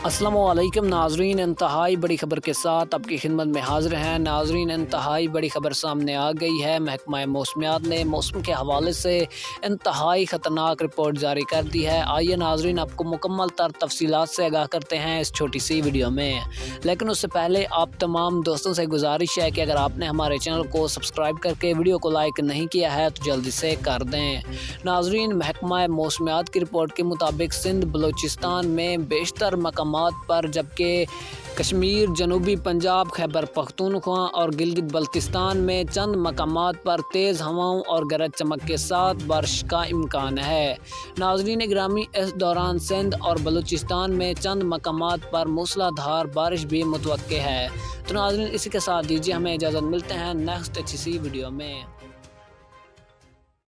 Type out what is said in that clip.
السلام علیکم ناظرین، انتہائی بڑی خبر کے ساتھ آپ کی خدمت میں حاضر ہیں۔ ناظرین، انتہائی بڑی خبر سامنے آ گئی ہے۔ محکمہ موسمیات نے موسم کے حوالے سے انتہائی خطرناک رپورٹ جاری کر دی ہے۔ آئیے ناظرین، آپ کو مکمل تر تفصیلات سے آگاہ کرتے ہیں اس چھوٹی سی ویڈیو میں، لیکن اس سے پہلے آپ تمام دوستوں سے گزارش ہے کہ اگر آپ نے ہمارے چینل کو سبسکرائب کر کے ویڈیو کو لائک نہیں کیا ہے تو جلدی سے کر دیں۔ ناظرین، محکمہ موسمیات کی رپورٹ کے مطابق سندھ بلوچستان میں بیشتر مقامات پر، جبکہ کشمیر، جنوبی پنجاب، خیبر پختونخوا اور گلگت بلتستان میں چند مقامات پر تیز ہواؤں اور گرج چمک کے ساتھ بارش کا امکان ہے۔ ناظرین گرامی، اس دوران سندھ اور بلوچستان میں چند مقامات پر موسلا دھار بارش بھی متوقع ہے۔ تو ناظرین، اسی کے ساتھ دیجیے ہمیں اجازت، ملتے ہیں نیکسٹ اچھی سی ویڈیو میں۔